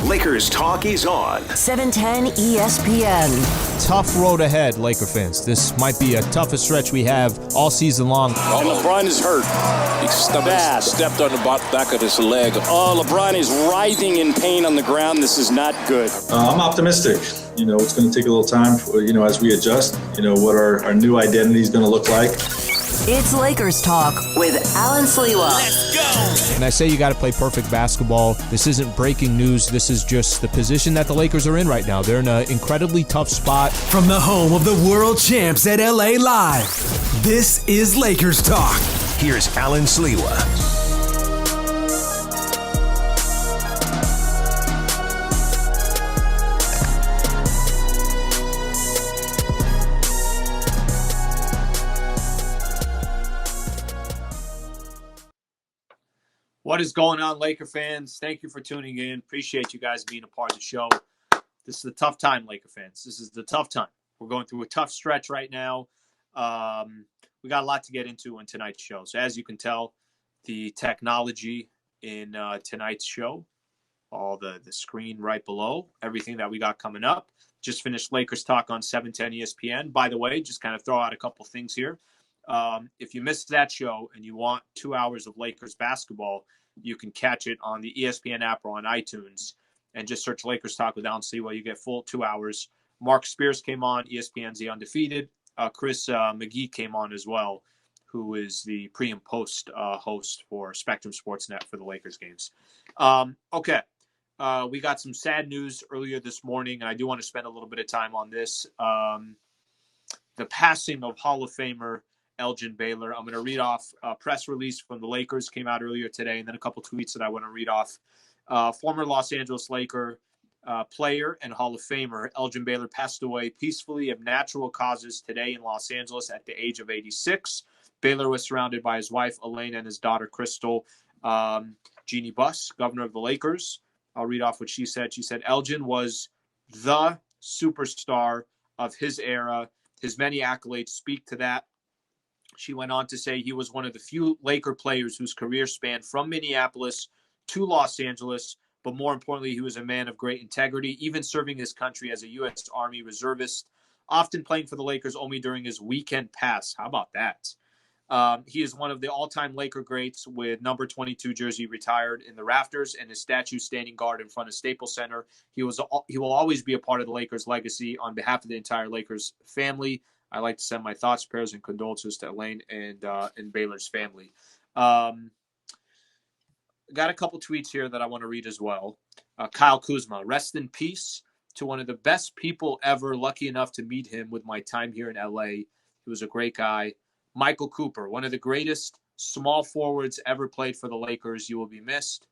Lakers Talk is on 710 ESPN. Tough road ahead, Laker fans. This might be a toughest stretch we have all season long. And LeBron is hurt. He stepped on the back of his leg. Oh, LeBron is writhing in pain on the ground. This is not good. I'm optimistic. It's going to take a little time, as we adjust, what our new identity is going to look like. It's Lakers Talk with Allen Sliwa. Let's go! And I say you got to play perfect basketball. This isn't breaking news. This is just the position that the Lakers are in right now. They're in an incredibly tough spot. From the home of the world champs at LA Live, this is Lakers Talk. Here's Allen Sliwa. What is going on, Laker fans? Thank you for tuning in. Appreciate you guys being a part of the show. This is a tough time, Laker fans. This is the tough time. We're going through a tough stretch right now. We got a lot to get into in tonight's show. So as you can tell, the technology in tonight's show, all the screen right below, everything that we got coming up. Just finished Lakers Talk on 710 ESPN. By the way, just kind of throw out a couple things here. If you missed that show and you want 2 hours of Lakers basketball, you can catch it on the ESPN app or on iTunes and just search Lakers Talk with Allen Sliwa. You get full 2 hours. Mark Spears came on, ESPN's The Undefeated. Chris McGee came on as well, who is the pre and post host for Spectrum Sportsnet for the Lakers games. Okay. We got some sad news earlier this morning, and I do want to spend a little bit of time on this. The passing of Hall of Famer Elgin Baylor. I'm going to read off a press release from the Lakers, came out earlier today, and then a couple tweets that I want to read off. Former Los Angeles Laker player and Hall of Famer Elgin Baylor passed away peacefully of natural causes today in Los Angeles at the age of 86. Baylor was surrounded by his wife, Elaine, and his daughter, Crystal. Jeannie Buss, governor of the Lakers. I'll read off what she said. She said, Elgin was the superstar of his era. His many accolades speak to that. She went on to say he was one of the few Laker players whose career spanned from Minneapolis to Los Angeles, but more importantly, he was a man of great integrity, even serving his country as a U.S. Army reservist, often playing for the Lakers only during his weekend pass. How about that? He is one of the all-time Laker greats with number 22 jersey retired in the rafters and his statue standing guard in front of Staples Center. He will always be a part of the Lakers' legacy. On behalf of the entire Lakers family, I'd like to send my thoughts, prayers, and condolences to Elaine and Baylor's family. Got a couple tweets here that I want to read as well. Kyle Kuzma, rest in peace to one of the best people ever. Lucky enough to meet him with my time here in LA. He was a great guy. Michael Cooper, one of the greatest small forwards ever played for the Lakers. You will be missed.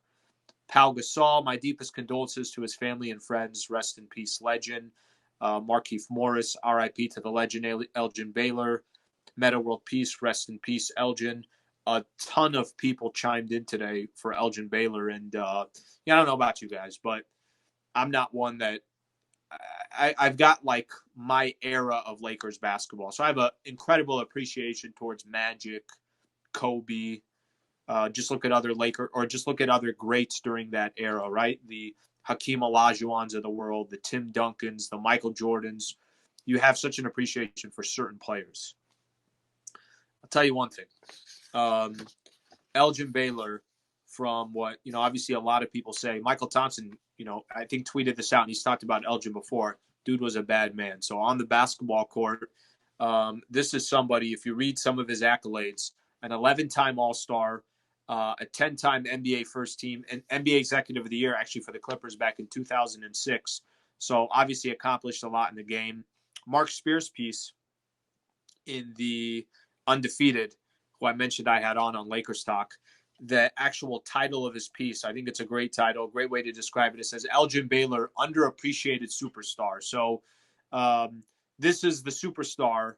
Pau Gasol, my deepest condolences to his family and friends. Rest in peace, legend. Markieff Morris, RIP to the legend Elgin Baylor. Meta World Peace, rest in peace, Elgin. A ton of people chimed in today for Elgin Baylor. And I don't know about you guys, but I'm not one that I've got like my era of Lakers basketball. So I have an incredible appreciation towards Magic, Kobe. Just look at other greats during that era, right? The Hakeem Olajuwons of the world, the Tim Duncans, the Michael Jordans. You have such an appreciation for certain players. I'll tell you one thing. Elgin Baylor, from what, obviously a lot of people say, Michael Thompson, I think tweeted this out, and he's talked about Elgin before. Dude was a bad man. So on the basketball court, this is somebody, if you read some of his accolades, an 11-time All-Star, a 10-time NBA first team, and NBA Executive of the Year, actually, for the Clippers back in 2006. So obviously accomplished a lot in the game. Mark Spears' piece in the Undefeated, who I mentioned I had on Lakers Talk, the actual title of his piece, I think it's a great title, great way to describe it. It says, Elgin Baylor, underappreciated superstar. So this is the superstar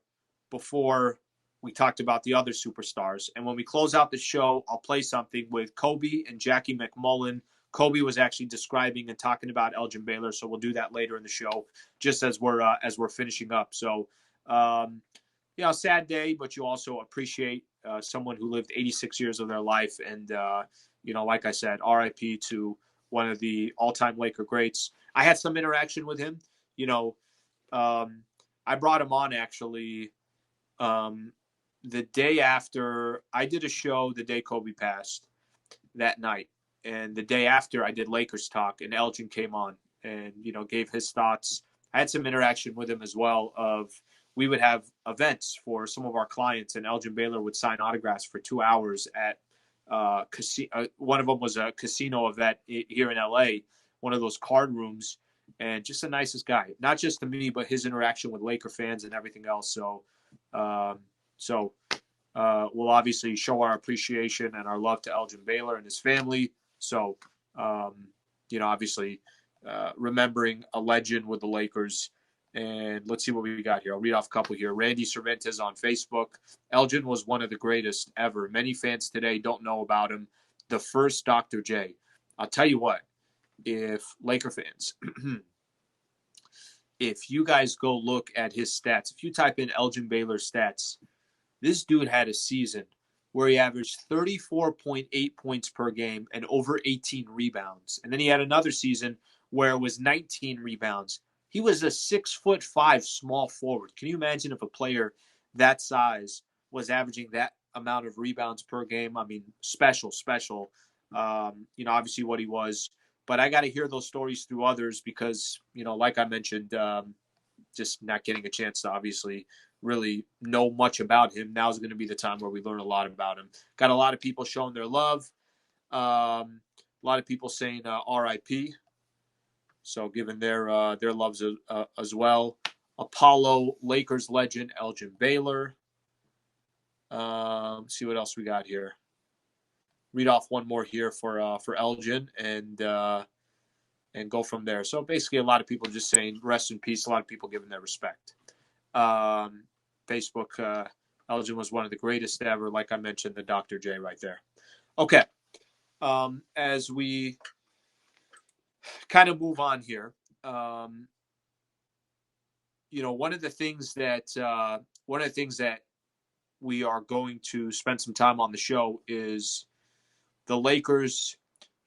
before we talked about the other superstars. And when we close out the show, I'll play something with Kobe and Jackie McMullen. Kobe was actually describing and talking about Elgin Baylor, so we'll do that later in the show, just as we're finishing up. So, sad day, but you also appreciate someone who lived 86 years of their life. And, like I said, RIP to one of the all-time Laker greats. I had some interaction with him. I brought him on actually the day after I did a show the day Kobe passed that night. And the day after I did Lakers Talk, and Elgin came on and, gave his thoughts. I had some interaction with him as well we would have events for some of our clients, and Elgin Baylor would sign autographs for 2 hours at one of them was a casino event here in LA, one of those card rooms, and just the nicest guy, not just to me, but his interaction with Laker fans and everything else. So we'll obviously show our appreciation and our love to Elgin Baylor and his family. So, obviously remembering a legend with the Lakers. And let's see what we got here. I'll read off a couple here. Randy Cervantes on Facebook. Elgin was one of the greatest ever. Many fans today don't know about him. The first Dr. J. I'll tell you what, if Laker fans, if you guys go look at his stats, if you type in Elgin Baylor stats, this dude had a season where he averaged 34.8 points per game and over 18 rebounds. And then he had another season where it was 19 rebounds. He was a 6'5" small forward. Can you imagine if a player that size was averaging that amount of rebounds per game? I mean, special. Obviously what he was. But I got to hear those stories through others because, like I mentioned, just not getting a chance to obviously really know much about him. Now is going to be the time where we learn a lot about him. Got a lot of people showing their love. A lot of people saying RIP. So giving their loves as well. Apollo Lakers legend Elgin Baylor. See what else we got here. Read off one more here for Elgin and go from there. So basically, a lot of people just saying rest in peace. A lot of people giving their respect. Facebook, Elgin was one of the greatest ever. Like I mentioned, the Dr. J right there. Okay. As we kind of move on here, one of the things that we are going to spend some time on the show is the Lakers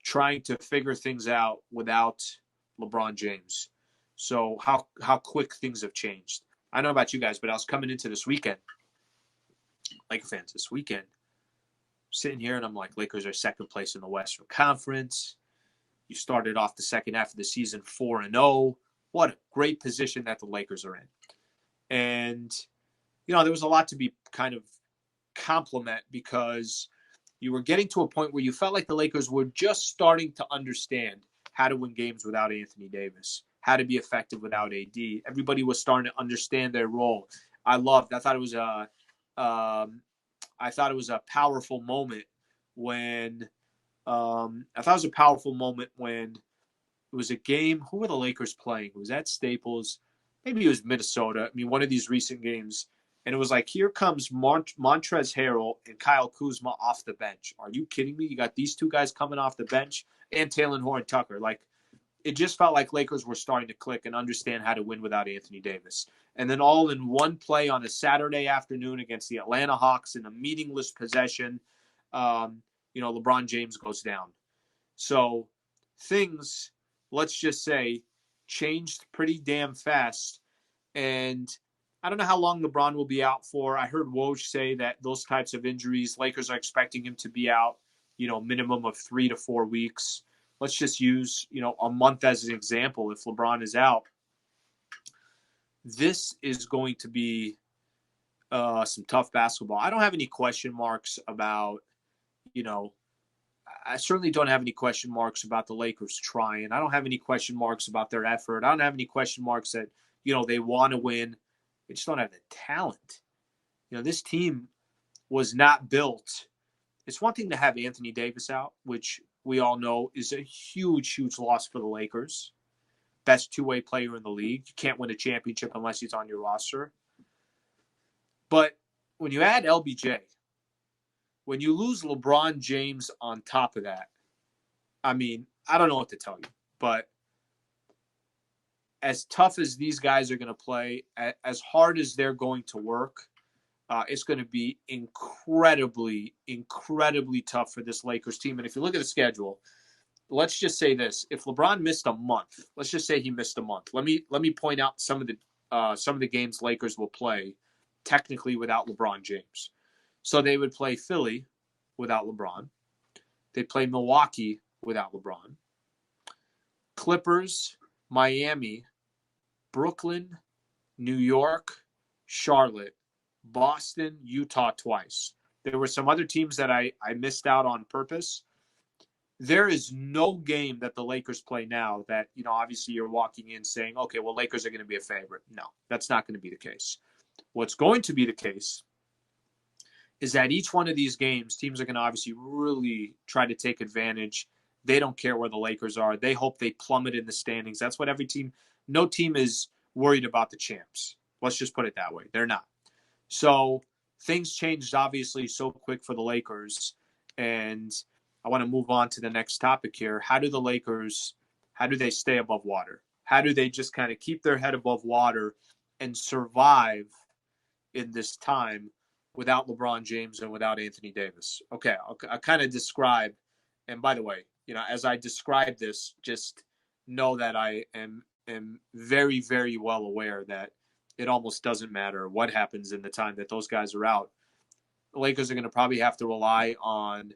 trying to figure things out without LeBron James. So how quick things have changed. I don't know about you guys, but I was coming into this weekend, Laker fans, this weekend, sitting here and I'm like, Lakers are second place in the Western Conference. You started off the second half of the season 4-0. What a great position that the Lakers are in. And, there was a lot to be kind of compliment because you were getting to a point where you felt like the Lakers were just starting to understand how to win games without Anthony Davis, how to be effective without AD. Everybody was starting to understand their role. I thought it was a powerful moment when it was a game. Who were the Lakers playing? It was at Staples. Maybe it was Minnesota. I mean, one of these recent games. And it was like, here comes Montrezl Harrell and Kyle Kuzma off the bench. Are you kidding me? You got these two guys coming off the bench and Talen Horton-Tucker. Like, it just felt like Lakers were starting to click and understand how to win without Anthony Davis. And then all in one play on a Saturday afternoon against the Atlanta Hawks in a meaningless possession, LeBron James goes down. So things, let's just say, changed pretty damn fast. And I don't know how long LeBron will be out for. I heard Woj say that those types of injuries, Lakers are expecting him to be out, minimum of 3 to 4 weeks. Let's just use, a month as an example. If LeBron is out, this is going to be some tough basketball. I don't have any question marks about, I certainly don't have any question marks about the Lakers trying. I don't have any question marks about their effort. I don't have any question marks that, they want to win. They just don't have the talent. This team was not built. It's one thing to have Anthony Davis out, which we all know is a huge, huge loss for the Lakers. Best two-way player in the league. You can't win a championship unless he's on your roster. But when you add LBJ, when you lose LeBron James on top of that, I mean, I don't know what to tell you. But as tough as these guys are going to play, as hard as they're going to work, it's going to be incredibly, incredibly tough for this Lakers team. And if you look at the schedule, let's just say this: if LeBron missed a month, let's just say he missed a month. Let me point out some of the games Lakers will play technically without LeBron James. So they would play Philly without LeBron. They play Milwaukee without LeBron. Clippers, Miami, Brooklyn, New York, Charlotte, Boston, Utah twice. There were some other teams that I missed out on purpose. There is no game that the Lakers play now that, obviously you're walking in saying, okay, well, Lakers are going to be a favorite. No, that's not going to be the case. What's going to be the case is that each one of these games, teams are going to obviously really try to take advantage. They don't care where the Lakers are. They hope they plummet in the standings. That's what no team is worried about the champs. Let's just put it that way. They're not. So things changed obviously so quick for the Lakers. And I want to move on to the next topic here. How do they stay above water? How do they just kind of keep their head above water and survive in this time without LeBron James and without Anthony Davis? Okay, I kind of describe, and by the way, as I describe this, just know that I am very, very well aware that it almost doesn't matter what happens in the time that those guys are out. The Lakers are going to probably have to rely on,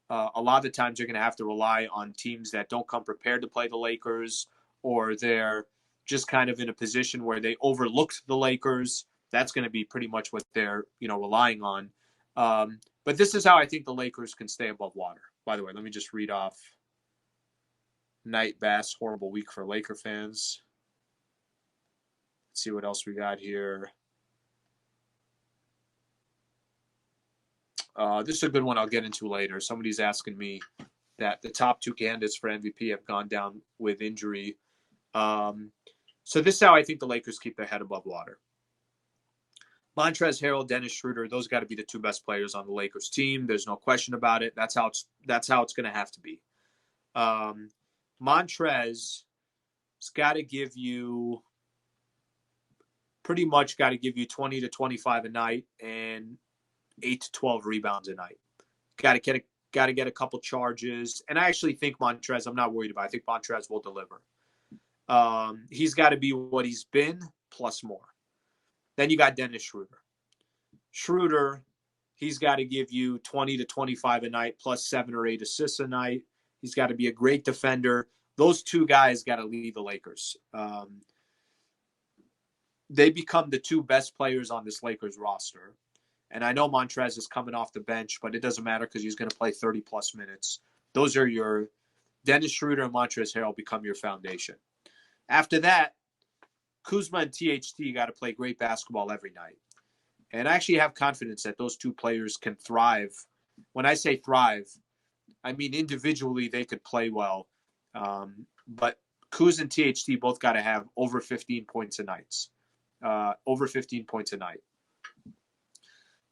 a lot of the times they're going to have to rely on teams that don't come prepared to play the Lakers, or they're just kind of in a position where they overlooked the Lakers. That's going to be pretty much what they're, relying on. But this is how I think the Lakers can stay above water. By the way, let me just read off Night Bass, horrible week for Laker fans. Let's see what else we got here. This is a good one I'll get into later. Somebody's asking me that the top two candidates for MVP have gone down with injury. So this is how I think the Lakers keep their head above water. Montrezl Harrell, Dennis Schroeder, those got to be the two best players on the Lakers team. There's no question about it. That's how it's going to have to be. Montrezl's got to give you 20 to 25 a night and 8 to 12 rebounds a night. Got to get a couple charges. And I actually think Montrezl, I'm not worried about it. I think Montrezl will deliver. He's got to be what he's been plus more. Then you got Dennis Schroeder. Schroeder, he's got to give you 20 to 25 a night plus 7 or 8 assists a night. He's got to be a great defender. Those two guys got to lead the Lakers. They become the two best players on this Lakers roster. And I know Montrezl is coming off the bench, but it doesn't matter because he's going to play 30-plus minutes. Those are your Dennis Schroeder and Montrezl Harrell become your foundation. After that, Kuzma and THT got to play great basketball every night. And I actually have confidence that those two players can thrive. When I say thrive, I mean individually they could play well. But Kuz and THT both got to have over 15 points a night. Over 15 points a night.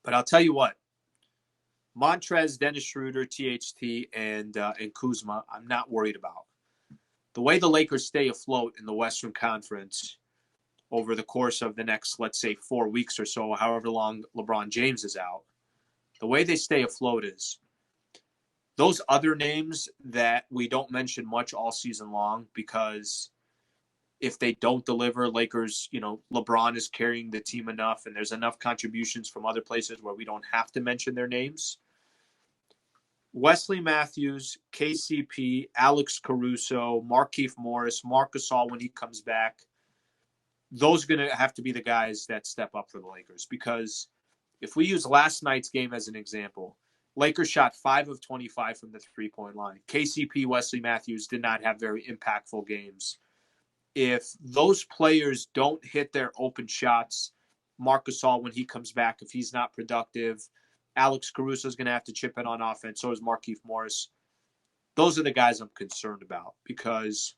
But I'll tell you what, Montrezl, Dennis Schroeder, THT, and Kuzma, I'm not worried about. The way the Lakers stay afloat in the Western Conference over the course of the next, let's say, 4 weeks or so, however long LeBron James is out, the way they stay afloat is those other names that we don't mention much all season long, because if they don't deliver, Lakers, LeBron is carrying the team enough and there's enough contributions from other places where we don't have to mention their names. Wesley Matthews, KCP, Alex Caruso, Markieff Morris, Marc Gasol when he comes back, those are going to have to be the guys that step up for the Lakers. Because if we use last night's game as an example, Lakers shot 5 of 25 from the three-point line. KCP, Wesley Matthews did not have very impactful games. If those players don't hit their open shots, Marc Gasol when he comes back, if he's not productive, Alex Caruso is going to have to chip in on offense. So is Markieff Morris. Those are the guys I'm concerned about because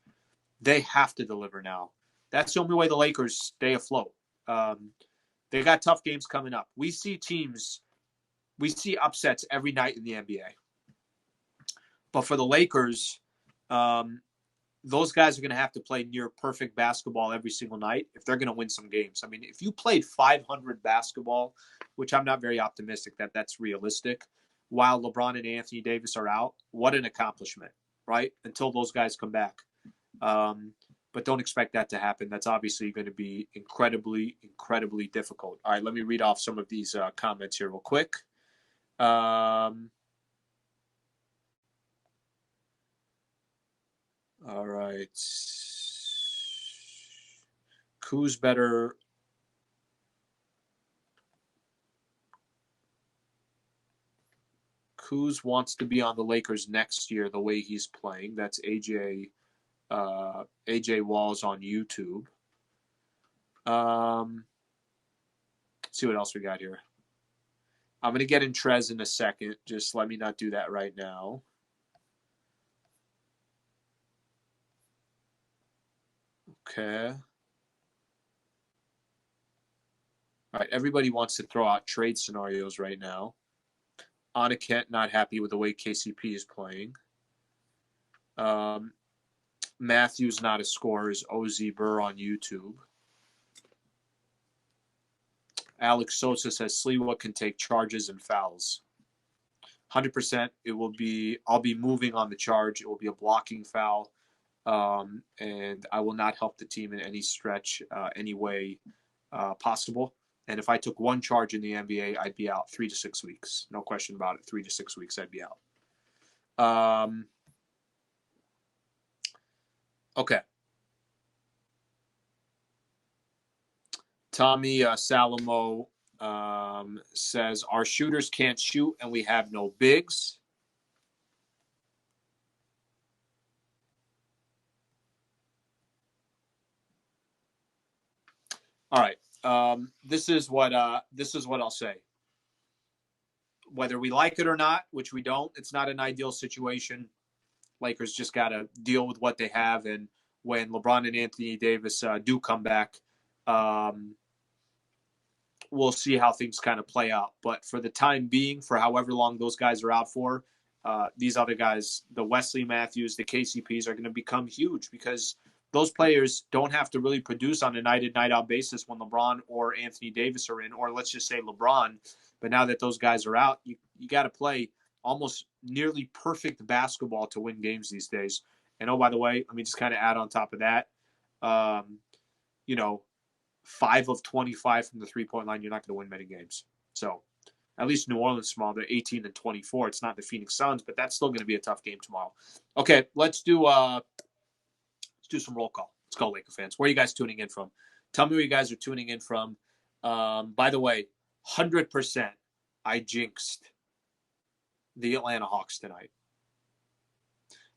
they have to deliver now. That's the only way the Lakers stay afloat. They got tough games coming up. We see upsets every night in the NBA. But for the Lakers, those guys are going to have to play near perfect basketball every single night if they're going to win some games. I mean, if you played 500 basketball, which I'm not very optimistic that that's realistic, while LeBron and Anthony Davis are out, what an accomplishment. right? Until those guys come back. But don't expect that to happen. That's obviously going to be incredibly, incredibly difficult. All right, let me read off some of these comments here real quick. All right. Who's better? Kuz wants to be on the Lakers next year the way he's playing. That's AJ Walls on YouTube. Let's see what else we got here. I'm going to get in Trez in a second. Just let me not do that right now. Okay. All right. Everybody wants to throw out trade scenarios right now. Anna not happy with the way KCP is playing. Matthews not a scorer is OZ Burr on YouTube. Alex Sosa says Sliwa can take charges and fouls. 100%. I'll be moving on the charge. It will be a blocking foul. And I will not help the team in any stretch, any way possible. And if I took one charge in the NBA, I'd be out 3 to 6 weeks. No question about it. 3 to 6 weeks, I'd be out. Okay. Tommy Salamo says, our shooters can't shoot and we have no bigs. All right. This is what I'll say. Whether we like it or not, which we don't, it's not an ideal situation. Lakers just got to deal with what they have. And when LeBron and Anthony Davis do come back, we'll see how things kind of play out. But for the time being, for however long those guys are out for, these other guys, the Wesley Matthews, the KCPs, are going to become huge because those players don't have to really produce on a night-in, night-out basis when LeBron or Anthony Davis are in, or let's just say LeBron. But now that those guys are out, you got to play almost nearly perfect basketball to win games these days. And, oh, by the way, let me just kind of add on top of that, 5 of 25 from the three-point line, you're not going to win many games. So at least New Orleans small, they're 18-24. It's not the Phoenix Suns, but that's still going to be a tough game tomorrow. Okay, let's do some roll call. Let's go, Laker fans. Where are you guys tuning in from? Tell me where you guys are tuning in from. By the way, 100% I jinxed the Atlanta Hawks tonight.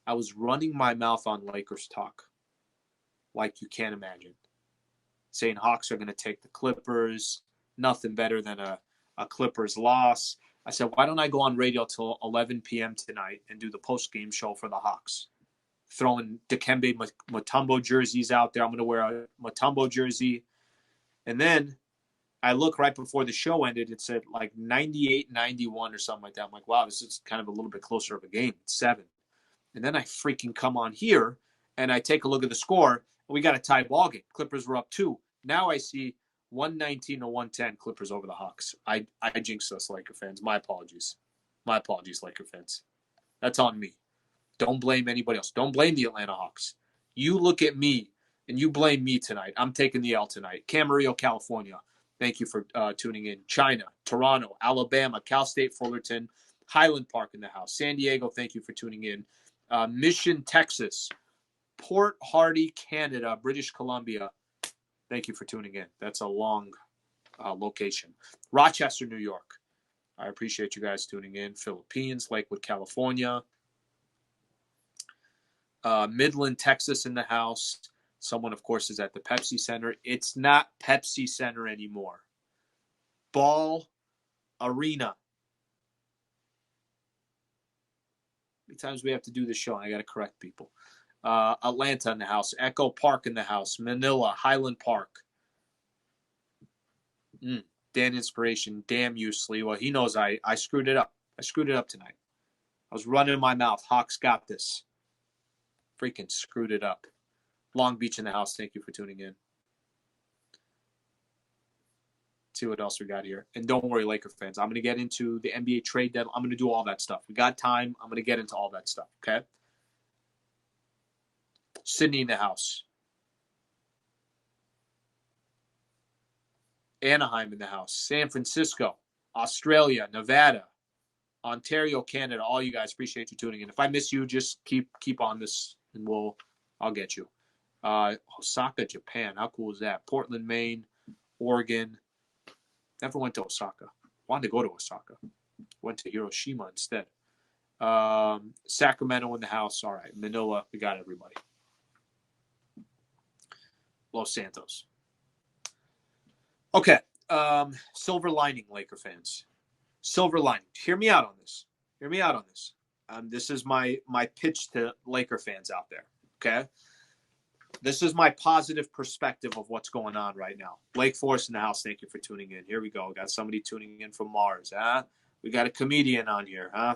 I was running my mouth on Lakers talk like you can't imagine. Saying Hawks are going to take the Clippers. Nothing better than a Clippers loss. I said, why don't I go on radio till 11 p.m. tonight and do the post-game show for the Hawks? Throwing Dikembe Mutombo jerseys out there. I'm going to wear a Mutombo jersey. And then I look right before the show ended. It said like 98-91 or something like that. I'm like, wow, this is kind of a little bit closer of a game. It's 7. And then I freaking come on here and I take a look at the score. We got a tie ball game. Clippers were up 2. Now I see 119-110 Clippers over the Hawks. I jinxed us, Laker fans. My apologies. My apologies, Laker fans. That's on me. Don't blame anybody else. Don't blame the Atlanta Hawks. You look at me and you blame me tonight. I'm taking the L tonight. Camarillo, California. Thank you for tuning in. China, Toronto, Alabama, Cal State Fullerton, Highland Park in the house. San Diego, thank you for tuning in. Mission, Texas. Port Hardy, Canada, British Columbia. Thank you for tuning in. That's a long location. Rochester, New York. I appreciate you guys tuning in. Philippines, Lakewood, California. Midland, Texas in the house. Someone, of course, is at the Pepsi Center. It's not Pepsi Center anymore. Ball Arena. How many times we have to do this show? I got to correct people. Atlanta in the house. Echo Park in the house. Manila, Highland Park. Dan Inspiration. Damn you, Sliwa. He knows I screwed it up. I screwed it up tonight. I was running my mouth. Hawks got this. Freaking screwed it up. Long Beach in the house. Thank you for tuning in. Let's see what else we got here. And don't worry, Laker fans. I'm going to get into the NBA trade deadline. I'm going to do all that stuff. We got time. I'm going to get into all that stuff, okay? Sydney in the house. Anaheim in the house. San Francisco, Australia, Nevada, Ontario, Canada. All you guys, appreciate you tuning in. If I miss you, just keep on this, and I'll get you. Osaka, Japan. How cool is that? Portland, Maine, Oregon. Never went to Osaka. Wanted to go to Osaka. Went to Hiroshima instead. Sacramento in the house. All right. Manila, we got everybody. Los Santos. Okay. Silver lining, Laker fans. Silver lining. Hear me out on this. This is my pitch to Laker fans out there. Okay. This is my positive perspective of what's going on right now. Lake Forest in the house. Thank you for tuning in. Here we go. Got somebody tuning in from Mars. Huh? We got a comedian on here. Huh?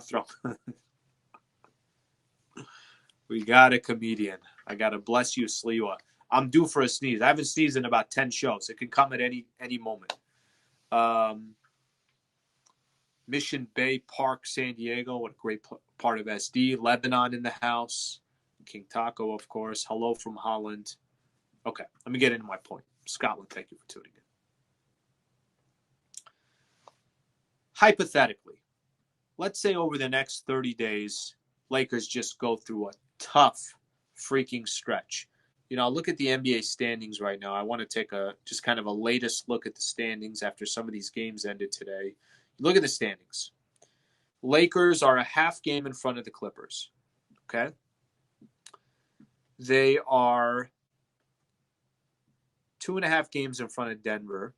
We got a comedian. I got to bless you, Sliwa. I'm due for a sneeze. I haven't sneezed in about 10 shows. It could come at any moment. Mission Bay Park, San Diego. What a great part of SD. Lebanon in the house. King Taco, of course. Hello from Holland. Okay, let me get into my point. Scotland, thank you for tuning in. Hypothetically, let's say over the next 30 days, Lakers just go through a tough freaking stretch. Look at the NBA standings right now. I want to take just kind of a latest look at the standings after some of these games ended today. Look at the standings. Lakers are a half game in front of the Clippers. Okay? They are 2.5 games in front of Denver,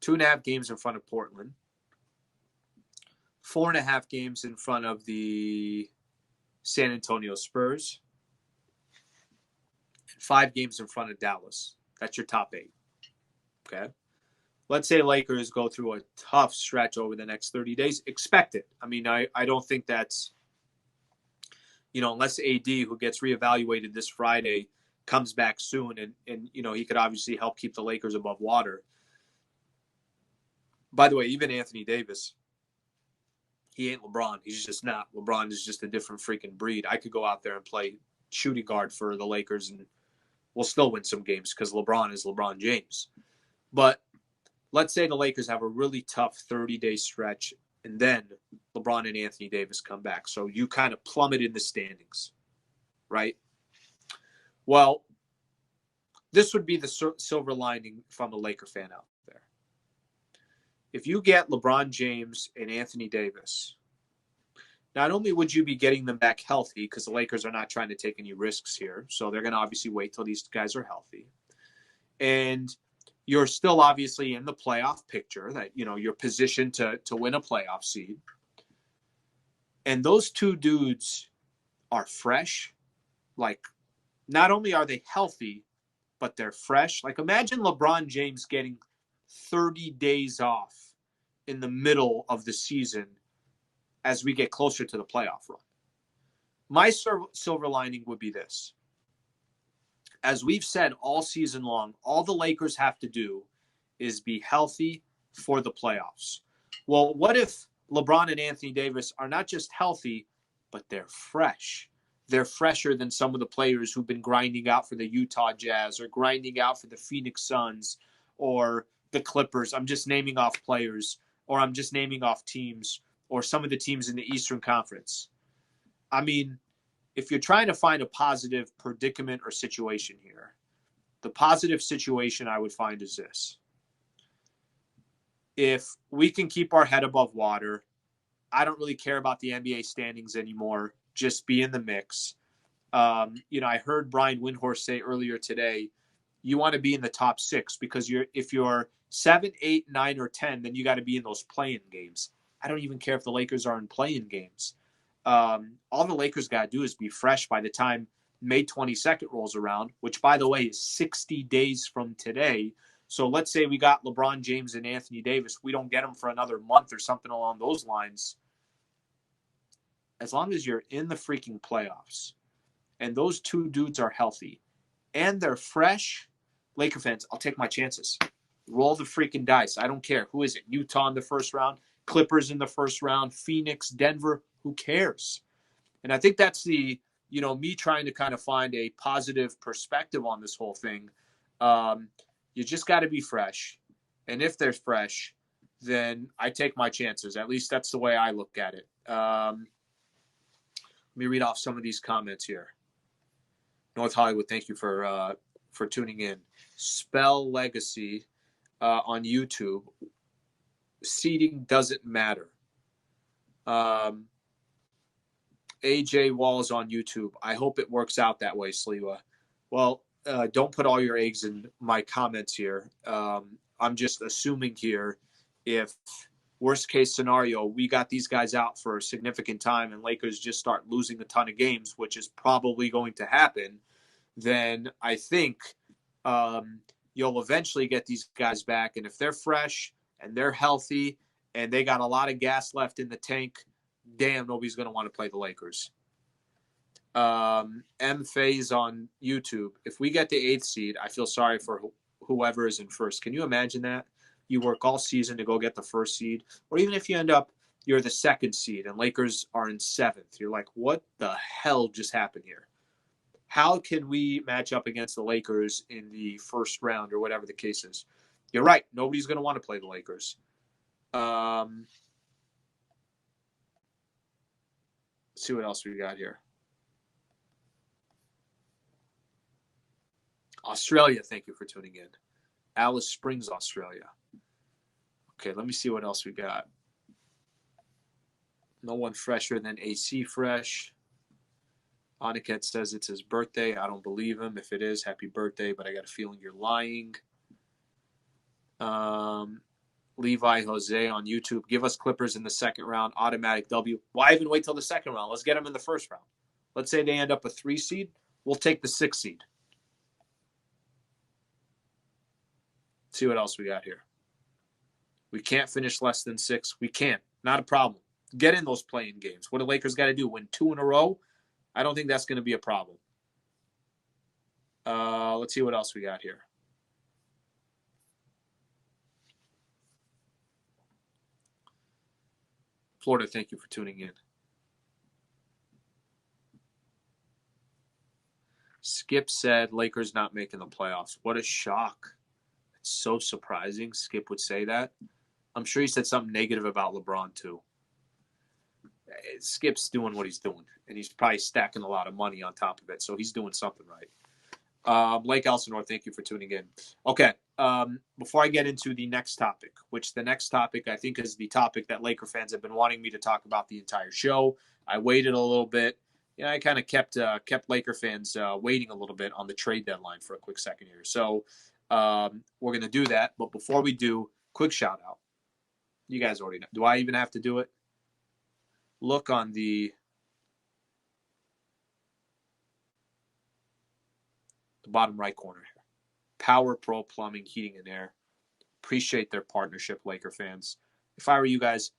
2.5 games in front of Portland, 4.5 games in front of the San Antonio Spurs, and 5 games in front of Dallas. That's your top 8. Okay? Let's say Lakers go through a tough stretch over the next 30 days. Expect it. I mean, I don't think that's, unless AD, who gets reevaluated this Friday, comes back soon, and he could obviously help keep the Lakers above water. By the way, even Anthony Davis, he ain't LeBron. He's just not. LeBron is just a different freaking breed. I could go out there and play shooting guard for the Lakers, and we'll still win some games because LeBron is LeBron James. But let's say the Lakers have a really tough 30-day stretch, and then LeBron and Anthony Davis come back. So you kind of plummet in the standings, right? Well, this would be the silver lining from a Laker fan out there. If you get LeBron James and Anthony Davis, not only would you be getting them back healthy, because the Lakers are not trying to take any risks here, so they're going to obviously wait till these guys are healthy. And you're still obviously in the playoff picture, that you're positioned to win a playoff seed. And those two dudes are fresh. Like, not only are they healthy, but they're fresh. Like, imagine LeBron James getting 30 days off in the middle of the season as we get closer to the playoff run. My silver lining would be this. As we've said all season long, all the Lakers have to do is be healthy for the playoffs. Well, what if LeBron and Anthony Davis are not just healthy, but they're fresh? They're fresher than some of the players who've been grinding out for the Utah Jazz or grinding out for the Phoenix Suns or the Clippers. I'm just naming off players, or I'm just naming off teams, or some of the teams in the Eastern Conference. I mean, if you're trying to find a positive predicament or situation here, the positive situation I would find is this. If we can keep our head above water, I don't really care about the NBA standings anymore. Just be in the mix. I heard Brian Windhorst say earlier today, you want to be in the top 6 because if you're 7, 8, 9, or 10, then you got to be in those play-in games. I don't even care if the Lakers are in play-in games. All the Lakers got to do is be fresh by the time May 22nd rolls around, which, by the way, is 60 days from today. So let's say we got LeBron James and Anthony Davis. We don't get them for another month or something along those lines. As long as you're in the freaking playoffs and those two dudes are healthy and they're fresh, Laker fans, I'll take my chances. Roll the freaking dice. I don't care. Who is it? Utah in the first round, Clippers in the first round, Phoenix, Denver. Who cares? And I think that's the me trying to kind of find a positive perspective on this whole thing, you just got to be fresh. And if they're fresh, then I take my chances. At least that's the way I look at it. Let me read off some of these comments here. North Hollywood, thank you for tuning in. Spell Legacy on YouTube. Seeding doesn't matter. AJ Walls on YouTube. I hope it works out that way, Sliwa. Well, don't put all your eggs in my comments here. I'm just assuming here, if worst case scenario, we got these guys out for a significant time and Lakers just start losing a ton of games, which is probably going to happen, then I think you'll eventually get these guys back. And if they're fresh and they're healthy and they got a lot of gas left in the tank, damn, nobody's going to want to play the Lakers. M. Faze on YouTube. If we get the 8th seed, I feel sorry for whoever is in first. Can you imagine that? You work all season to go get the 1st seed. Or even if you end up, you're the 2nd seed and Lakers are in 7th. You're like, what the hell just happened here? How can we match up against the Lakers in the 1st round or whatever the case is? You're right. Nobody's going to want to play the Lakers. Let's see what else we got here. Australia, thank you for tuning in. Alice Springs, Australia. Okay, let me see what else we got. No one fresher than AC Fresh. Aniket says it's his birthday. I don't believe him. If it is, happy birthday, but I got a feeling you're lying. Levi Jose on YouTube. Give us Clippers in the 2nd round. Automatic W. Why even wait till the 2nd round? Let's get them in the 1st round. Let's say they end up a 3 seed. We'll take the 6 seed. See what else we got here. We can't finish less than 6. We can't. Not a problem. Get in those playing games. What do Lakers got to do? Win 2 in a row? I don't think that's going to be a problem. Let's see what else we got here. Florida, thank you for tuning in. Skip said Lakers not making the playoffs. What a shock. It's so surprising Skip would say that. I'm sure he said something negative about LeBron too. Skip's doing what he's doing, and he's probably stacking a lot of money on top of it, so he's doing something right. Lake Elsinore, thank you for tuning in. Okay, before I get into the next topic, which the next topic I think is the topic that Laker fans have been wanting me to talk about the entire show. I waited a little bit. Yeah, I kind of kept Laker fans waiting a little bit on the trade deadline for a quick second here. So we're going to do that. But before we do, quick shout out. You guys already know. Do I even have to do it? Look on the bottom right corner here. Power Pro Plumbing, Heating, and Air. Appreciate their partnership, Laker fans. If I were you guys,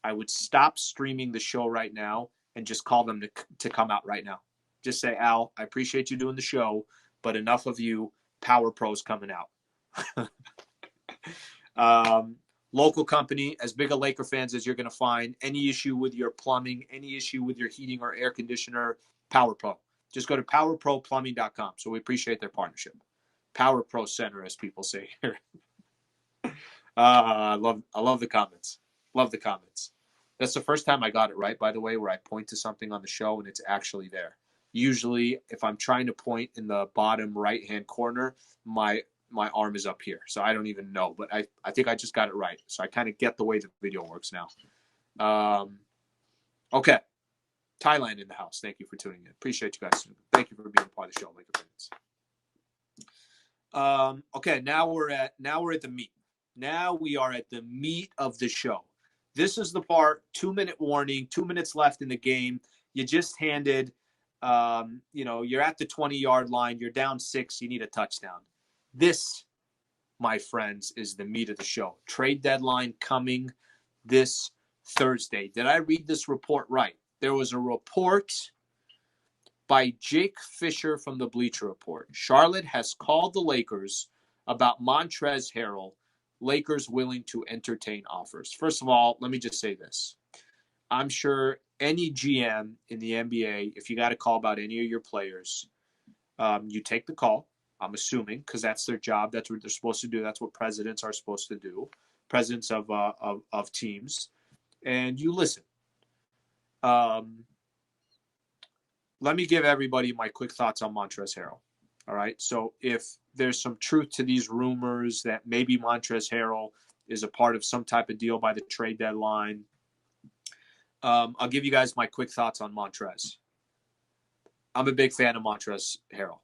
I would stop streaming the show right now and just call them to come out right now. Just say, Al, I appreciate you doing the show, but enough of you. Power Pro's coming out. Local company, as big a Laker fans as you're going to find. Any issue with your plumbing, any issue with your heating or air conditioner, Power Pro. Just go to powerproplumbing.com. So we appreciate their partnership. Power Pro Center, as people say here. I love the comments. Love the comments. That's the first time I got it right, by the way, where I point to something on the show and it's actually there. Usually, if I'm trying to point in the bottom right-hand corner, my arm is up here. So I don't even know. But I think I just got it right. So I kind of get the way the video works now. Okay. Thailand in the house. Thank you for tuning in. Appreciate you guys. Thank you for being a part of the show, Laker fans. Okay, now we're at the meat. Now we are at the meat of the show. This is the part, 2-minute warning, 2 minutes left in the game. You just handed, you're at the 20-yard line. You're down 6. You need a touchdown. This, my friends, is the meat of the show. Trade deadline coming this Thursday. Did I read this report right? There was a report by Jake Fisher from the Bleacher Report. Charlotte has called the Lakers about Montrezl Harrell. Lakers willing to entertain offers. First of all, let me just say this. I'm sure any GM in the NBA, if you got a call about any of your players, you take the call, I'm assuming, because that's their job. That's what they're supposed to do. That's what presidents are supposed to do, presidents of teams. And you listen. Let me give everybody my quick thoughts on Montrezl Harrell. All right. So if there's some truth to these rumors that maybe Montrezl Harrell is a part of some type of deal by the trade deadline, I'll give you guys my quick thoughts on Montrezl. I'm a big fan of Montrezl Harrell.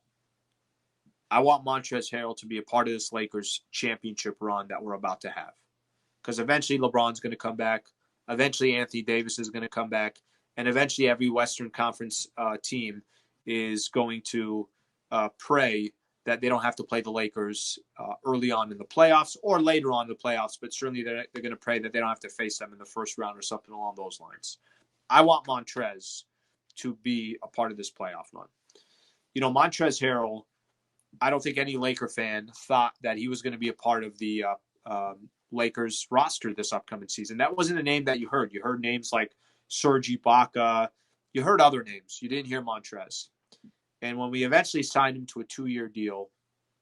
I want Montrezl Harrell to be a part of this Lakers championship run that we're about to have. Because eventually LeBron's going to come back. Eventually Anthony Davis is going to come back. And eventually every Western Conference team is going to pray that they don't have to play the Lakers early on in the playoffs or later on in the playoffs, but certainly they're going to pray that they don't have to face them in the first round or something along those lines. I want Montrezl to be a part of this playoff run. You know, Montrezl Harrell, I don't think any Laker fan thought that he was going to be a part of the Lakers roster this upcoming season. That wasn't a name that you heard. You heard names like Serge Ibaka. You heard other names. You didn't hear Montrezl. And when we eventually signed him to a 2-year deal,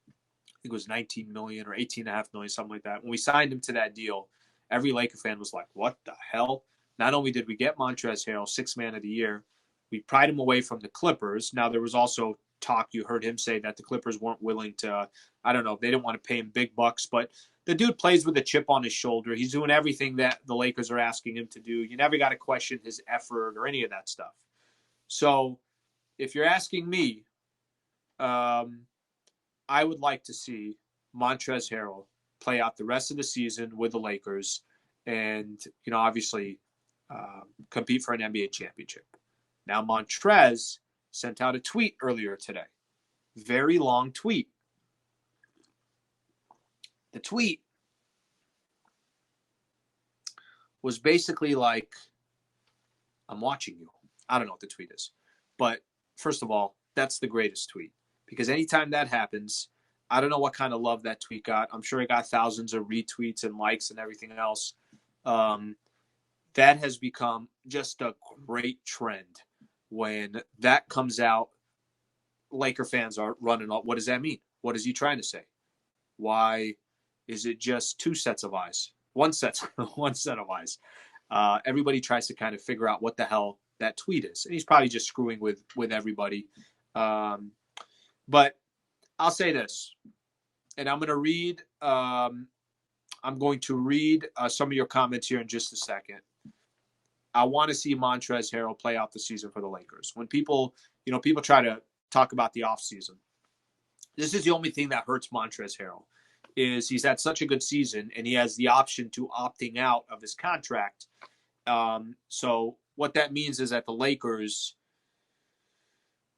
I think it was $19 million or $18.5 million, something like that. When we signed him to that deal, every Laker fan was like, what the hell? Not only did we get Montrezl Harrell, 6th man of the year, we pried him away from the Clippers. Now, there was also talk, you heard him say that the Clippers weren't willing to, I don't know, they didn't want to pay him big bucks, but the dude plays with a chip on his shoulder. He's doing everything that the Lakers are asking him to do. You never got to question his effort or any of that stuff. So if you're asking me, I would like to see Montrezl Harrell play out the rest of the season with the Lakers and, you know, obviously compete for an NBA championship. Now, Montrezl sent out a tweet earlier today. Very long tweet. The tweet was basically like, I'm watching you. I don't know what the tweet is. But first of all, that's the greatest tweet. Because anytime that happens, I don't know what kind of love that tweet got. I'm sure it got thousands of retweets and likes and everything else. That has become just a great trend. When that comes out, Laker fans are running up. What does that mean? What is he trying to say? Why is it just 2 sets of eyes? One set of eyes. Everybody tries to kind of figure out what the hell that tweet is. And he's probably just screwing with everybody. But I'll say this, and I'm going to read some of your comments here in just a second. I want to see Montrezl Harrell play out the season for the Lakers. When people try to talk about the offseason, this is the only thing that hurts Montrezl Harrell, is he's had such a good season and he has the option to opting out of his contract. So what that means is that the Lakers,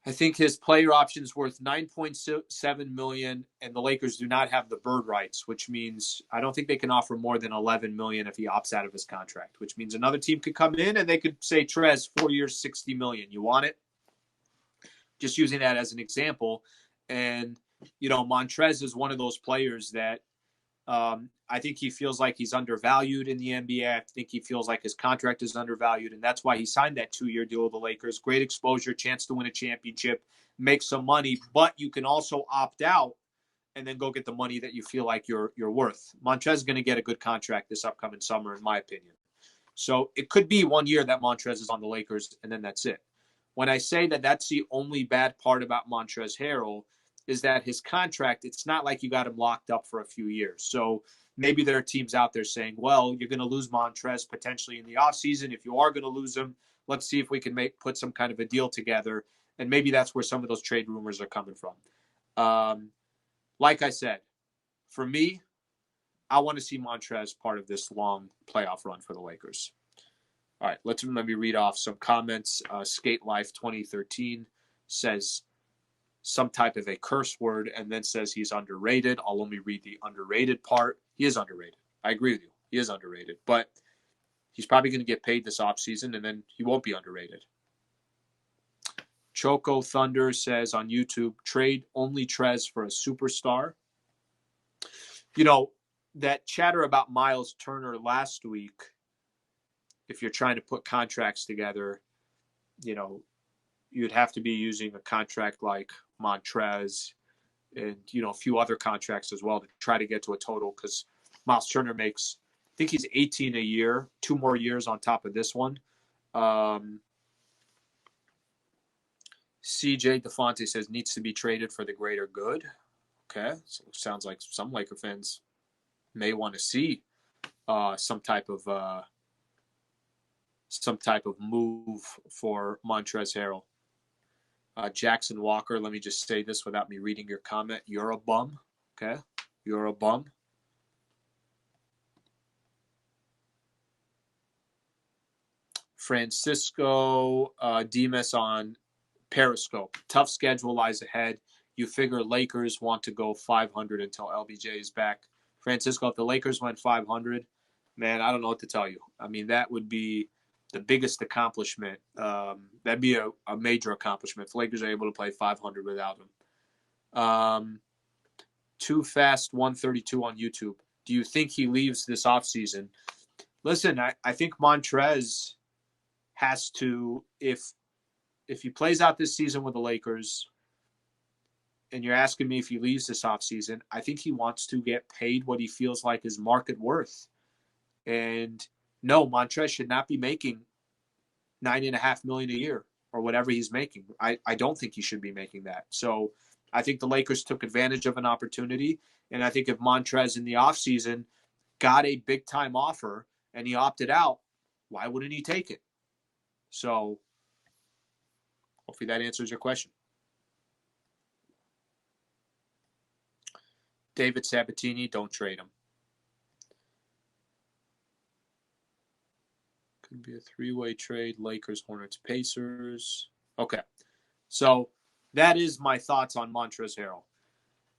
I think his player option is worth $9.7 million, and the Lakers do not have the bird rights, which means I don't think they can offer more than $11 million if he opts out of his contract, which means another team could come in and they could say, Trez, 4 years, $60 million. You want it? Just using that as an example. And, you know, Montrezl is one of those players that I think he feels like he's undervalued in the NBA. I think he feels like his contract is undervalued, and that's why he signed that 2-year deal with the Lakers. Great exposure, chance to win a championship, make some money, but you can also opt out and then go get the money that you feel like you're worth. Montrezl is going to get a good contract this upcoming summer, in my opinion. So it could be 1 year that Montrezl is on the Lakers, and then that's it. When I say that that's the only bad part about Montrezl Harrell, is that his contract, it's not like you got him locked up for a few years. So maybe there are teams out there saying, well, you're going to lose Montrezl potentially in the offseason. If you are going to lose him, let's see if we can put some kind of a deal together. And maybe that's where some of those trade rumors are coming from. Like I said, for me, I want to see Montrezl part of this long playoff run for the Lakers. All right, let me read off some comments. Skate Life 2013 says some type of a curse word and then says he's underrated. I'll only read the underrated part. He is underrated. I agree with you. He is underrated. But he's probably going to get paid this offseason, and then he won't be underrated. Choco Thunder says on YouTube, trade only Trez for a superstar. You know, that chatter about Miles Turner last week, if you're trying to put contracts together, you'd have to be using a contract like Montrez and, a few other contracts as well to try to get to a total, because Miles Turner makes, I think he's 18 a year, 2 more years on top of this one. CJ DeFonte says needs to be traded for the greater good. Okay, so it sounds like some Laker fans may want to see some type of move for Montrezl Harrell. Jackson Walker, let me just say this without me reading your comment. You're a bum. Okay, you're a bum. Francisco Demas on Periscope. Tough schedule lies ahead. You figure Lakers want to go 500 until LBJ is back. Francisco, if the Lakers went 500, man, I don't know what to tell you. I mean, that would be the biggest accomplishment. That'd be a major accomplishment if Lakers are able to play 500 without him. Too Fast 132 on YouTube. Do you think he leaves this offseason? Listen, I think Montrez has to, if he plays out this season with the Lakers, and you're asking me if he leaves this offseason, I think he wants to get paid what he feels like is market worth. And no, Montrez should not be making $9.5 million a year or whatever he's making. I don't think he should be making that. So I think the Lakers took advantage of an opportunity. And I think if Montrez in the offseason got a big-time offer and he opted out, why wouldn't he take it? So hopefully that answers your question. David Sabatini, don't trade him. Could be a 3-way trade. Lakers, Hornets, Pacers. Okay. So that is my thoughts on Montrezl Harrell.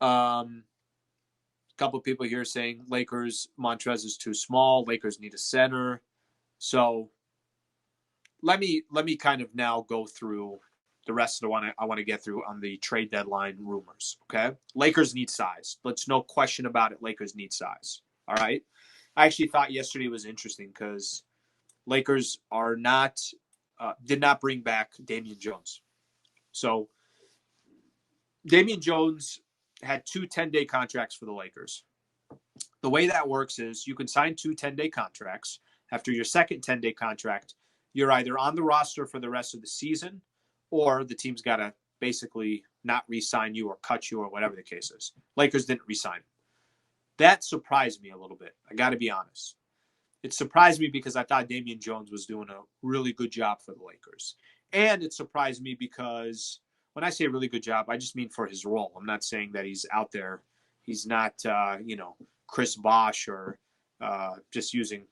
A couple of people here saying Lakers, Montrez is too small. Lakers need a center. So let me kind of now go through the rest of the one I want to get through on the trade deadline rumors. Okay. Lakers need size. There's no question about it. Lakers need size. All right. I actually thought yesterday was interesting because Lakers are did not bring back Damian Jones. So Damian Jones had 2 10-day contracts for the Lakers. The way that works is you can sign 2 10-day contracts. After your second 10-day contract, you're either on the roster for the rest of the season, or the team's got to basically not re-sign you or cut you or whatever the case is. Lakers didn't re-sign him. That surprised me a little bit. I got to be honest. It surprised me because I thought Damian Jones was doing a really good job for the Lakers. And it surprised me because when I say really good job, I just mean for his role. I'm not saying that he's out there. He's not, Chris Bosh or just using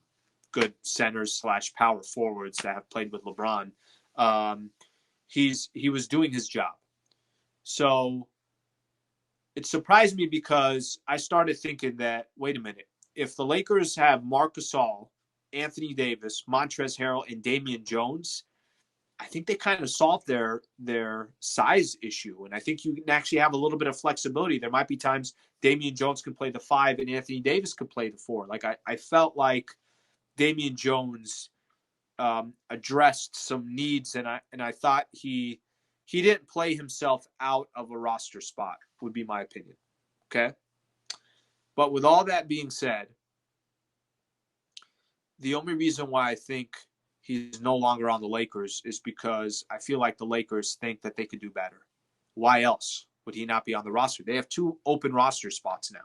good centers / power forwards that have played with LeBron. He was doing his job. So it surprised me because I started thinking that, wait a minute, if the Lakers have Marc Gasol, Anthony Davis, Montrezl Harrell, and Damian Jones, I think they kind of solved their size issue. And I think you can actually have a little bit of flexibility. There might be times Damian Jones can play the 5 and Anthony Davis can play the 4. Like I felt like Damian Jones addressed some needs, and I thought he didn't play himself out of a roster spot, would be my opinion. Okay? But with all that being said, the only reason why I think he's no longer on the Lakers is because I feel like the Lakers think that they could do better. Why else would he not be on the roster? They have 2 open roster spots now.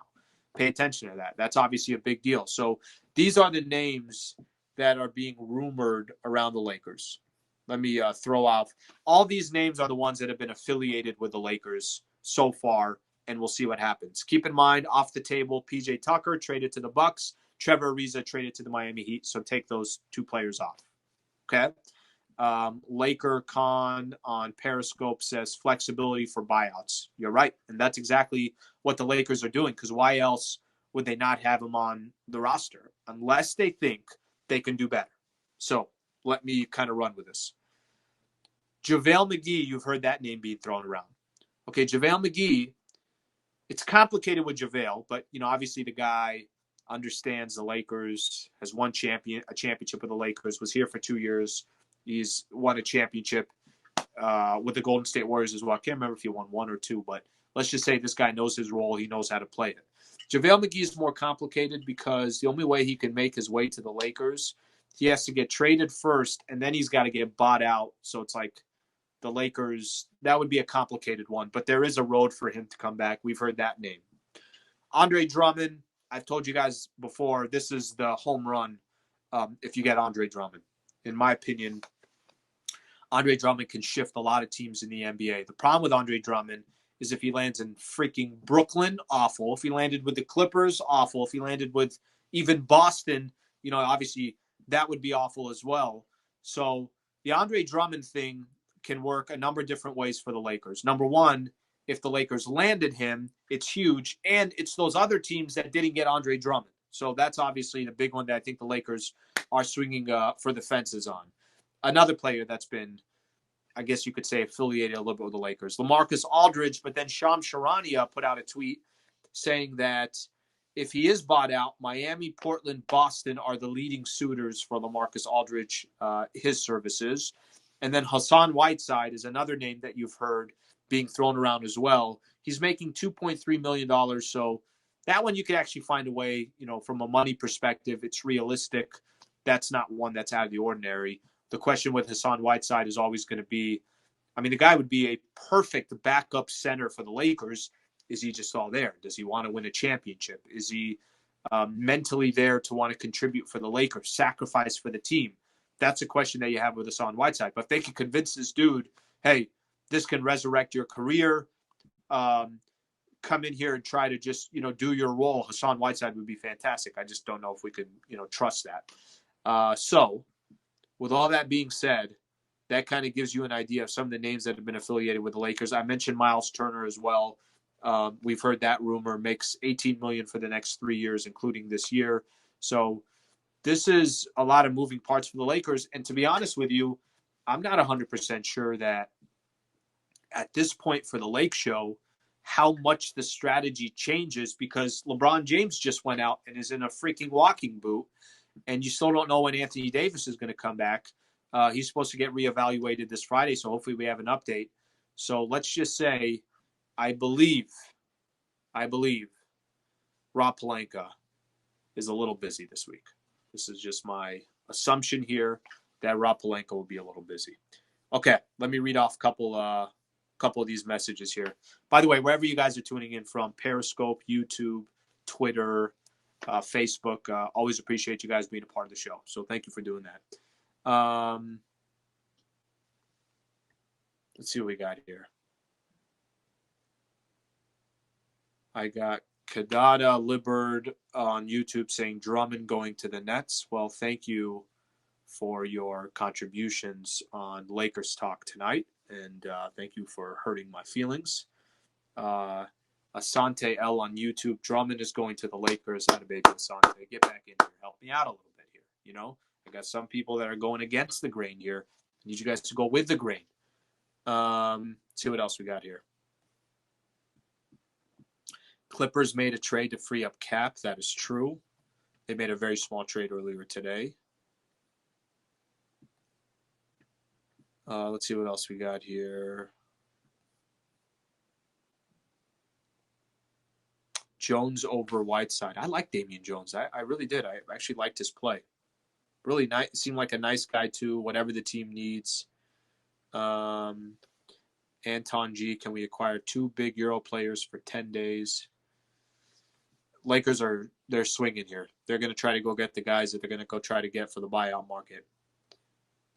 Pay attention to that. That's obviously a big deal. So these are the names that are being rumored around the Lakers. Let me throw out. All these names are the ones that have been affiliated with the Lakers so far, and we'll see what happens. Keep in mind, off the table, PJ Tucker traded to the Bucks. Trevor Ariza traded to the Miami Heat, so take those 2 players off. Okay? Laker Khan on Periscope says flexibility for buyouts. You're right, and that's exactly what the Lakers are doing, because why else would they not have him on the roster? Unless they think they can do better. So let me kind of run with this. JaVale McGee, you've heard that name being thrown around. Okay, JaVale McGee, it's complicated with JaVale, but, obviously the guy understands the Lakers, has won a championship with the Lakers, was here for 2 years, He's won a championship with the Golden State Warriors as well. I can't remember if he won 1 or 2, but let's just say this guy knows his role. He knows how to play it. JaVale McGee is more complicated because the only way he can make his way to the Lakers, he has to get traded first, and then he's got to get bought out. So it's like the Lakers, that would be a complicated one. But there is a road for him to come back. We've heard that name. Andre Drummond, I've told you guys before, this is the home run if you get Andre Drummond. In my opinion, Andre Drummond can shift a lot of teams in the NBA. The problem with Andre Drummond is if he lands in freaking Brooklyn, awful. If he landed with the Clippers, awful. If he landed with even Boston, obviously that would be awful as well. So the Andre Drummond thing can work a number of different ways for the Lakers. Number one, if the Lakers landed him, it's huge. And it's those other teams that didn't get Andre Drummond. So that's obviously the big one that I think the Lakers are swinging for the fences on. Another player that's been, I guess you could say, affiliated a little bit with the Lakers, LaMarcus Aldridge, but then Shams Charania put out a tweet saying that if he is bought out, Miami, Portland, Boston are the leading suitors for LaMarcus Aldridge, his services. And then Hassan Whiteside is another name that you've heard being thrown around as well. He's making $2.3 million. So that one you could actually find a way, from a money perspective, it's realistic. That's not one that's out of the ordinary. The question with Hassan Whiteside is always going to be, the guy would be a perfect backup center for the Lakers. Is he just all there? Does he want to win a championship? Is he mentally there to want to contribute for the Lakers, sacrifice for the team? That's a question that you have with Hassan Whiteside. But if they can convince this dude, hey, this can resurrect your career, come in here and try to just, do your role, Hassan Whiteside would be fantastic. I just don't know if we could, trust that. So with all that being said, that kind of gives you an idea of some of the names that have been affiliated with the Lakers. I mentioned Miles Turner as well. We've heard that rumor makes $18 million for the next 3 years, including this year. So this is a lot of moving parts for the Lakers. And to be honest with you, I'm not 100% sure that at this point for the Lake Show, how much the strategy changes, because LeBron James just went out and is in a freaking walking boot. And you still don't know when Anthony Davis is going to come back. He's supposed to get reevaluated this Friday, so hopefully we have an update. So let's just say I believe Rob Pelinka is a little busy this week. This is just my assumption here that Rob Pelinka will be a little busy. Okay, let me read off a couple of these messages here. By the way, wherever you guys are tuning in from, Periscope, YouTube, Twitter, Facebook, always appreciate you guys being a part of the show. So thank you for doing that. Let's see what we got here. I got Kadada Liberd on YouTube saying Drummond going to the Nets. Well, thank you for your contributions on Lakers Talk tonight. And thank you for hurting my feelings. Asante L on YouTube. Drummond is going to the Lakers. Had a baby, Asante. Get back in here. Help me out a little bit here. I got some people that are going against the grain here. I need you guys to go with the grain. See what else we got here. Clippers made a trade to free up cap. That is true. They made a very small trade earlier today. Let's see what else we got here. Jones over Whiteside. I like Damian Jones. I really did. I actually liked his play. Really nice. Seemed like a nice guy too. Whatever the team needs. Anton G. Can we acquire 2 big Euro players for 10 days? Lakers they're swinging here. They're going to try to go get the guys that they're going to go try to get for the buyout market.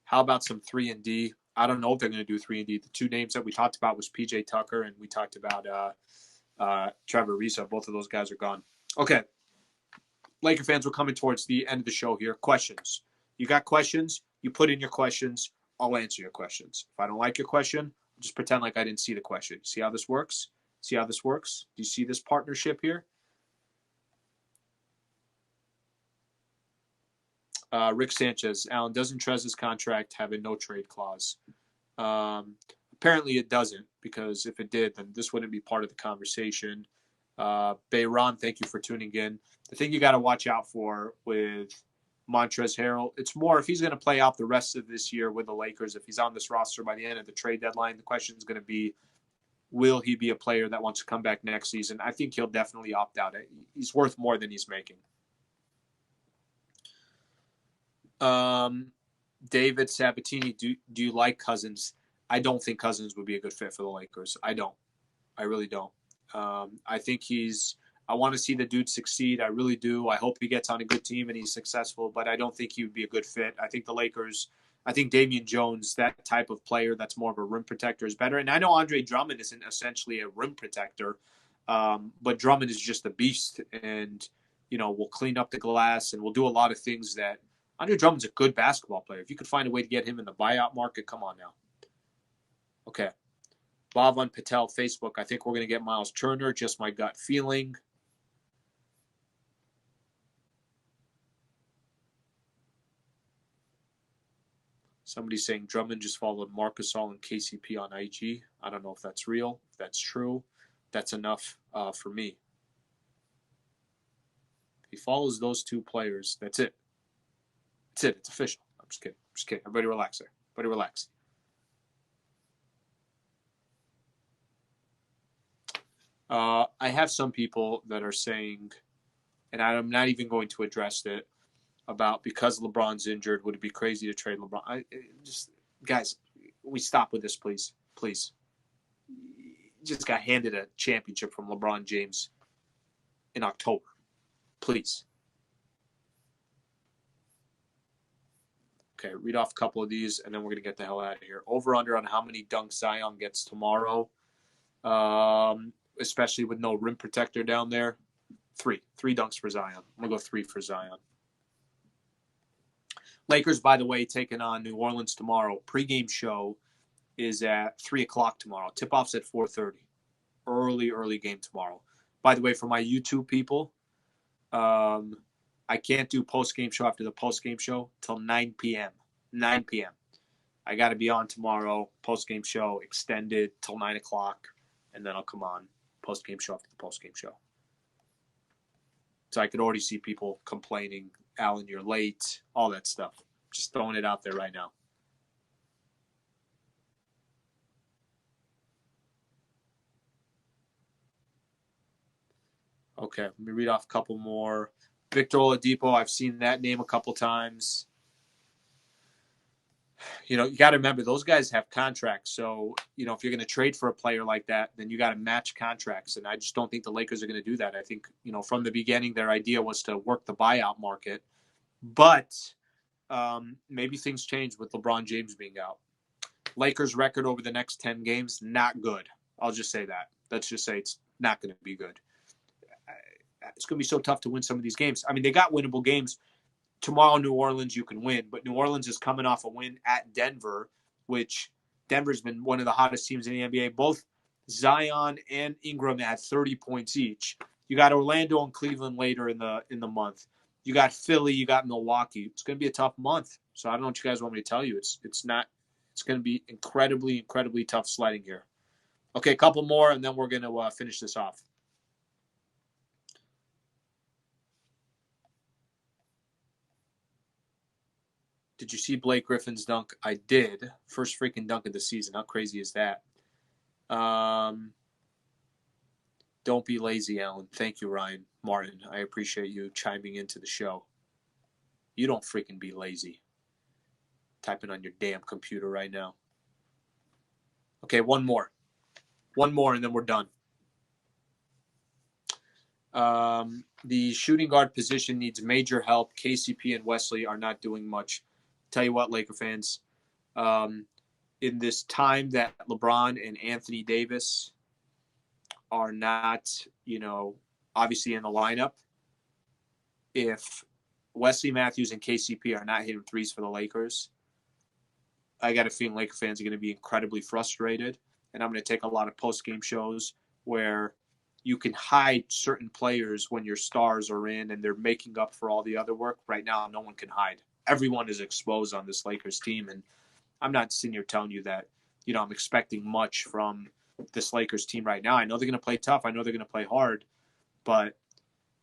How about some 3-and-D? I don't know if they're going to do 3-and-D. The 2 names that we talked about was PJ Tucker, and we talked about Trevor Ariza. Both of those guys are gone. Okay. Laker fans, we're coming towards the end of the show here. Questions. You got questions? You put in your questions. I'll answer your questions. If I don't like your question, just pretend like I didn't see the question. See how this works? See how this works? Do you see this partnership here? Rick Sanchez, Alan, doesn't Trez's contract have a no-trade clause? Apparently it doesn't, because if it did, then this wouldn't be part of the conversation. Bayron, thank you for tuning in. The thing you got to watch out for with Montrezl Harrell. It's more if he's going to play out the rest of this year with the Lakers, if he's on this roster by the end of the trade deadline, the question is going to be, will he be a player that wants to come back next season? I think he'll definitely opt out. He's worth more than he's making. David Sabatini, do you like Cousins? I don't think Cousins would be a good fit for the Lakers. I don't. I really don't. I think I want to see the dude succeed. I really do. I hope he gets on a good team and he's successful, but I don't think he would be a good fit. I think the Lakers, I think Damian Jones, that type of player that's more of a rim protector, is better. And I know Andre Drummond isn't essentially a rim protector, but Drummond is just a beast and, will clean up the glass and will do a lot of things that Andre Drummond's a good basketball player. If you could find a way to get him in the buyout market, come on now. Okay. Bhavan Patel, Facebook. I think we're going to get Miles Turner. Just my gut feeling. Somebody's saying Drummond just followed Marc Gasol and KCP on IG. I don't know if that's real. If that's true, that's enough for me. If he follows those two players, that's it. That's it. It's official. I'm just kidding. Everybody relax there. Everybody relax. I have some people that are saying, and I'm not even going to address it, about because LeBron's injured, would it be crazy to trade LeBron? Guys, we stop with this, please. Please. Just got handed a championship from LeBron James in October. Please. Okay, read off a couple of these, and then we're going to get the hell out of here. Over-under on how many dunks Zion gets tomorrow, especially with no rim protector down there. 3 dunks for Zion. I'm going to go 3 for Zion. Lakers, by the way, taking on New Orleans tomorrow. Pre-game show is at 3 o'clock tomorrow. Tip-off's at 4:30. Early game tomorrow. By the way, for my YouTube people, I can't do post-game show after the post-game show till 9 p.m. 9 p.m. I got to be on tomorrow. Post-game show extended till 9 o'clock, and then I'll come on post-game show after the post-game show. So I could already see people complaining, Allen, you're late, all that stuff. Just throwing it out there right now. Okay, let me read off a couple more. Victor Oladipo, I've seen that name a couple times. You got to remember, those guys have contracts. So, if you're going to trade for a player like that, then you got to match contracts. And I just don't think the Lakers are going to do that. I think, from the beginning, their idea was to work the buyout market. But maybe things change with LeBron James being out. Lakers' record over the next 10 games, not good. I'll just say that. Let's just say it's not going to be good. It's going to be so tough to win some of these games. I mean, they got winnable games. Tomorrow, New Orleans, you can win. But New Orleans is coming off a win at Denver, which Denver's been one of the hottest teams in the NBA. Both Zion and Ingram had 30 points each. You got Orlando and Cleveland later in the month. You got Philly, you got Milwaukee. It's going to be a tough month. So I don't know what you guys want me to tell you. It's going to be incredibly, incredibly tough sledding here. Okay, a couple more, and then we're going to finish this off. Did you see Blake Griffin's dunk? I did. First freaking dunk of the season. How crazy is that? Don't be lazy, Allen. Thank you, Ryan Martin. I appreciate you chiming into the show. You don't freaking be lazy. Typing on your damn computer right now. Okay, one more. One more, and then we're done. The shooting guard position needs major help. KCP and Wesley are not doing much. Tell you what, Laker fans, in this time that LeBron and Anthony Davis are not, obviously in the lineup, if Wesley Matthews and KCP are not hitting threes for the Lakers, I got a feeling Laker fans are going to be incredibly frustrated. And I'm going to take a lot of post-game shows where you can hide certain players when your stars are in and they're making up for all the other work. Right now, no one can hide. Everyone is exposed on this Lakers team. And I'm not sitting here telling you that, I'm expecting much from this Lakers team right now. I know they're going to play tough. I know they're going to play hard. But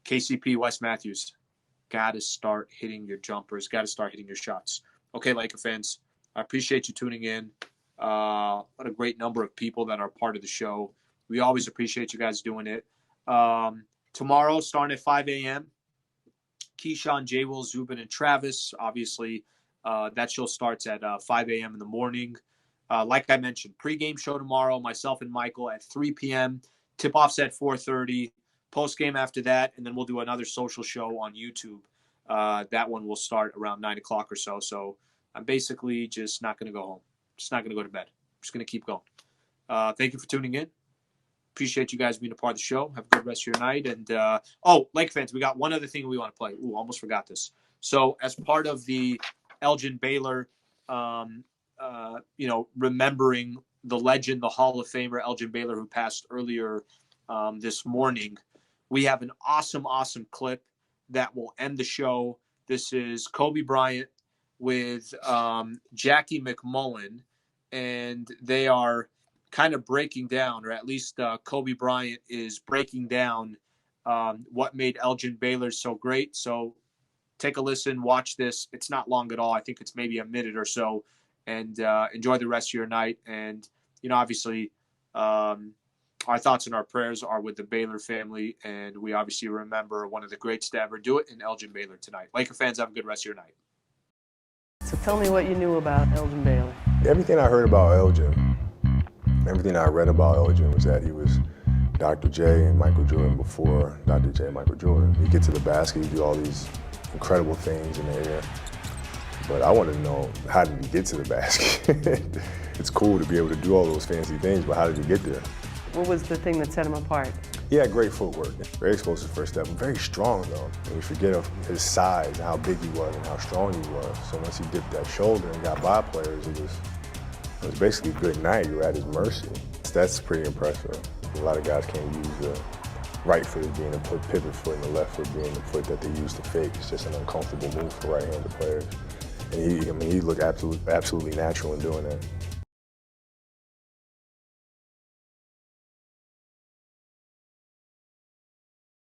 KCP, Wes Matthews, got to start hitting your jumpers, got to start hitting your shots. Okay, Laker fans, I appreciate you tuning in. What a great number of people that are part of the show. We always appreciate you guys doing it. Tomorrow, starting at 5 a.m., Keyshawn, J. Will, Zubin, and Travis. Obviously, that show starts at 5 a.m. in the morning. Like I mentioned, pregame show tomorrow, myself and Michael at 3 p.m. Tip-offs at 4:30. Post-game after that, and then we'll do another social show on YouTube. That one will start around 9 o'clock or so. So I'm basically just not going to go home. Just not going to go to bed. I'm just going to keep going. Thank you for tuning in. Appreciate you guys being a part of the show. Have a good rest of your night. And, Lake fans, we got one other thing we want to play. Ooh, almost forgot this. So as part of the Elgin Baylor, remembering the legend, the Hall of Famer, Elgin Baylor, who passed earlier this morning, we have an awesome clip that will end the show. This is Kobe Bryant with Jackie McMullen, and they are kind of breaking down, or at least Kobe Bryant is breaking down what made Elgin Baylor so great. So take a listen, watch this. It's not long at all. I think it's maybe a minute or so, and enjoy the rest of your night. And, obviously, our thoughts and our prayers are with the Baylor family, and we obviously remember one of the greats to ever do it in Elgin Baylor tonight. Laker fans, have a good rest of your night. So tell me what you knew about Elgin Baylor. Everything I heard about Elgin, everything I read about Elgin was that he was Dr. J and Michael Jordan before Dr. J and Michael Jordan. He'd get to the basket, he'd do all these incredible things in the air. But I wanted to know, how did he get to the basket? It's cool to be able to do all those fancy things, but how did he get there? What was the thing that set him apart? He had great footwork, very explosive first step, very strong though. And we forget of his size and how big he was and how strong he was. So once he dipped that shoulder and got by players, it was basically good night. You were at his mercy. That's pretty impressive. A lot of guys can't use the right foot as being a pivot foot and the left foot being the foot that they use to fake. It's just an uncomfortable move for right-handed players. And he looked absolutely natural in doing that.